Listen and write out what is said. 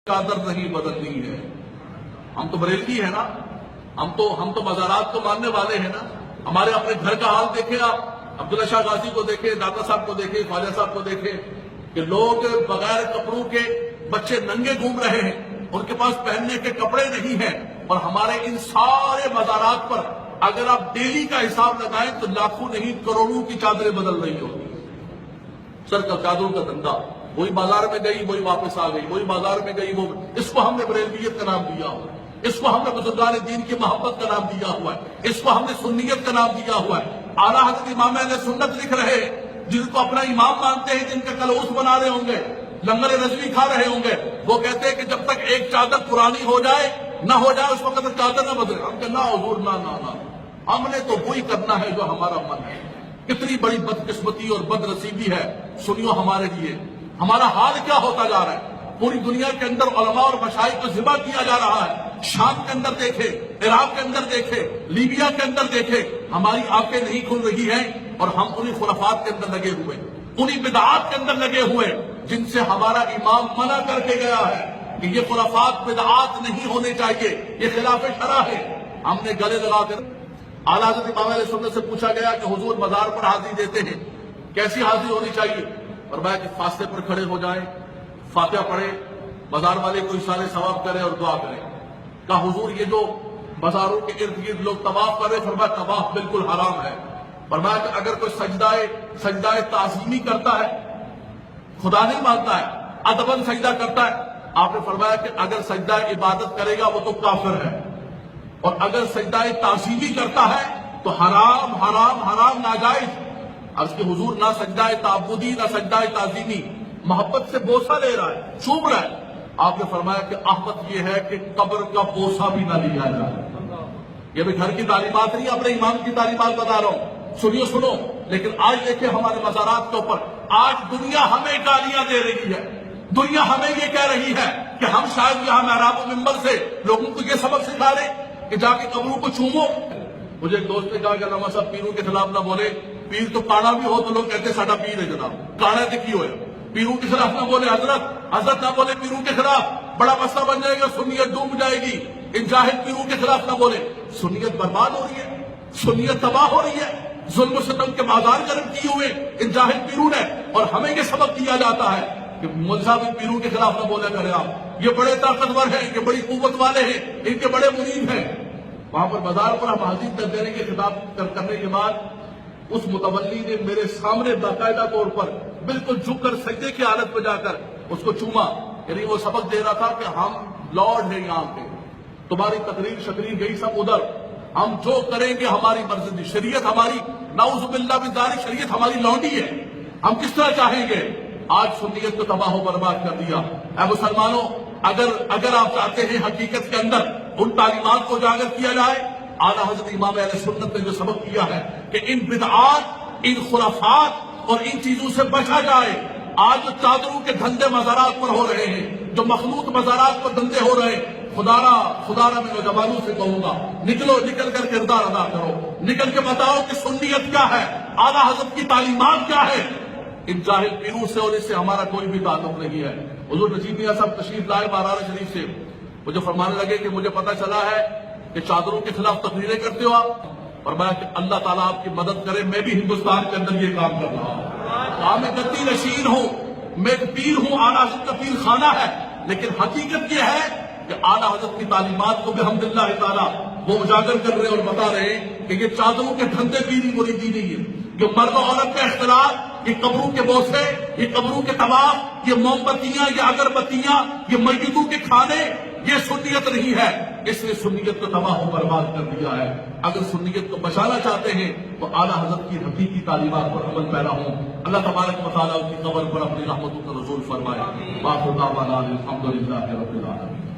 چادر نہیں بدلنی ہے۔ ہم تو بریلوی ہیں نا، ہم تو مزارات کو ماننے والے ہیں نا۔ ہمارے اپنے گھر کا حال دیکھیں، آپ عبداللہ شاہ غازی کو دیکھیں، داتا صاحب کو دیکھیں، خواجہ صاحب کو دیکھیں کہ لوگ بغیر کپڑوں کے بچے ننگے گھوم رہے ہیں، ان کے پاس پہننے کے کپڑے نہیں ہیں، اور ہمارے ان سارے مزارات پر اگر آپ ڈیلی کا حساب لگائیں تو لاکھوں نہیں کروڑوں کی چادریں بدل رہی ہوتی۔ سر کا چادروں کا دھندا، وہی بازار میں گئی وہی واپس آ گئی، وہی بازار میں گئی وہ، اس کو ہم نے بریلویت کا نام دیا ہوا ہے، اس کو ہم نے بزرگان دین کی محبت کا نام دیا ہوا ہے، اس کو ہم نے سنیت کا نام دیا ہوا ہے۔ اعلیٰ حضرت امام اہل سنت لکھ رہے ہیں، جن کو اپنا امام مانتے ہیں، جن کا کلوس بنا رہے ہوں گے، لنگر رضوی کھا رہے ہوں گے، وہ کہتے ہیں کہ جب تک ایک چادر پرانی ہو جائے نہ ہو جائے اس وقت تک چادر نہ بدلے۔ ہم کہتے ہیں نہ حضور، نہ ہم نے تو وہی کرنا ہے جو ہمارا من ہے۔ کتنی بڑی بدقسمتی اور بد نصیبی ہے سنیو ہمارے لیے، ہمارا حال کیا ہوتا جا رہا ہے۔ پوری دنیا کے اندر علماء اور مشائخ کو ذبح کیا جا رہا ہے۔ شام کے اندر دیکھے، عراق کے اندر دیکھے، لیبیا کے اندر دیکھے، ہماری آنکھیں نہیں کھل رہی ہیں اور ہم انہی خرافات کے اندر لگے ہوئے، انہی بدعات کے اندر لگے ہوئے جن سے ہمارا امام منع کر کے گیا ہے کہ یہ خرافات بدعات نہیں ہونے چاہیے، یہ خلاف شرع ہے۔ ہم نے گلے لگا کر اعلیٰ حضرت امام اہل سنت سے پوچھا گیا کہ حضور مزار پر حاضری دیتے ہیں، کیسی حاضری ہونی چاہیے؟ فرمایا کہ فاصلے پر کھڑے ہو جائیں، فاتحہ پڑھیں، مزار والے کو اشارے ثواب کریں اور دعا کریں۔ کہا حضور یہ جو مزاروں کے ارد گرد لوگ طواف کر رہے، فرمایا طواف بالکل حرام ہے۔ فرمایا کہ اگر کوئی سجدہ تعظیمی کرتا ہے، خدا نہیں مانتا ہے، ادباً سجدہ کرتا ہے، آپ نے فرمایا کہ اگر سجدہ عبادت کرے گا وہ تو کافر ہے، اور اگر سجدہ تعظیمی کرتا ہے تو حرام حرام حرام ناجائز۔ عرض کہ حضور نہ سجدہ تعبدی نہ سجدہ تعظیمی، محبت سے بوسہ لے رہا ہے، چوم رہا ہے۔ آپ نے فرمایا کہ احمد یہ ہے کہ قبر کا بوسہ بھی نہ لیا جائے۔ یہ بھی گھر کی تعلیمات نہیں، اپنے امام کی تعلیمات بتا رہا ہوں، سنو۔ لیکن آج دیکھیں ہمارے مزارات کے اوپر آج دنیا ہمیں گالیاں دے رہی ہے، دنیا ہمیں یہ کہہ رہی ہے کہ ہم شاید یہاں محراب و منبر سے لوگوں کو یہ سبق سکھا رہے کہ جا کے قبروں کو چومو۔ مجھے ایک دوست نے کہا کہ علامہ صاحب پیروں کے خلاف نہ بولے، پیر تو کانا بھی ہو تو لوگ کہتے ساڈا پیر ہے جناب، کانا تے کی ہوئے، پیروں کے خلاف نہ بولے، حضرت نہ بولے پیروں کے خلاف، بڑا مسئلہ بن جائے گا، سنیت ڈوب جائے گی۔ ان جاہل پیروں کے خلاف نہ بولے، سنیت برباد ہو رہی ہے، سنیت تباہ ہو رہی ہے، ظلم و ستم کے بازار گرم کیے ہوئے ان جاہل پیروں نے، اور ہمیں یہ سبق دیا جاتا ہے کہ مولوی صاحب ان پیروں کے خلاف نہ بولے کرے آپ، یہ بڑے طاقتور ہیں، یہ بڑی قوت والے ہیں، ان کے بڑے مرید ہیں۔ وہاں پر بازار پر ہم حاضر کر دینے کے خطاب کرنے کے بعد اس متولی نے میرے سامنے باقاعدہ طور پر بالکل جھک کر سجدے کی حالت پہ جا کر اس کو چوما، یعنی وہ سبق دے رہا تھا کہ ہم لارڈ ہیں یہاں پہ، تمہاری تقریر گئی سب ادھر، ہم جو کریں گے ہماری مرضی، شریعت ہماری، نعوذ باللہ من ذالک، شریعت ہماری لونڈی ہے، ہم کس طرح چاہیں گے۔ آج سنیت کو تباہ و برباد کر دیا۔ اے مسلمانوں، اگر آپ چاہتے ہیں حقیقت کے اندر ان تعلیمات کو اجاگر کیا جائے، اعلیٰ حضرت امام اہل سنت نے جو سبق دیا ہے کہ ان بدعات، ان خرافات اور ان چیزوں سے بچا جائے۔ آج جو چادروں کے دھندے مزارات پر ہو رہے ہیں، جو مخلوط مزارات پر دھندے ہو رہے ہیں، خدا میں نوجوانوں سے کہوں گا، نکل کر کردار ادا کرو، نکل کے بتاؤ کہ سنیت کیا ہے، اعلیٰ حضرت کی تعلیمات کیا ہے۔ ان جاہل پیروں سے اور اس سے ہمارا کوئی بھی تعلق نہیں ہے۔ حضور نجیب میاں صاحب تشریف لائے مارار شریف سے، مجھے فرمانے لگے کہ مجھے پتہ چلا ہے کہ چادروں کے خلاف تقریریں کرتے ہو آپ، اور میں کہ اللہ تعالیٰ آپ کی مدد کرے، میں بھی ہندوستان کے اندر یہ کام کر رہا ہوں۔ میں گدی نشین ہوں، میں ایک پیر ہوں، اعلیٰ حضرت کا پیر خانہ ہے، لیکن حقیقت یہ ہے کہ اعلیٰ حضرت کی تعلیمات کو بحمداللہ تعالیٰ وہ اجاگر کر رہے اور بتا رہے ہیں کہ یہ چادروں کے دھندے پیری مریدی نہیں ہے، جو مرد و عورت کا اختلاط، یہ قبروں کے بوسے، یہ قبروں کے طواف، یہ موم بتیاں، یہ اگربتیاں، یہ میتوں کے کھانے، یہ سنیت نہیں ہے۔ اس نے سنیت کو تباہ و برباد کر دیا ہے۔ اگر سنیت کو بچانا چاہتے ہیں تو اعلیٰ حضرت کی حقیقی تعلیمات پر عمل پیرا ہوں۔ اللہ تبارک و تعالیٰ کی قبر پر اپنی رحمتوں کا نزول فرمائے۔ وآخر دعوانا الحمدللہ رب العالمین۔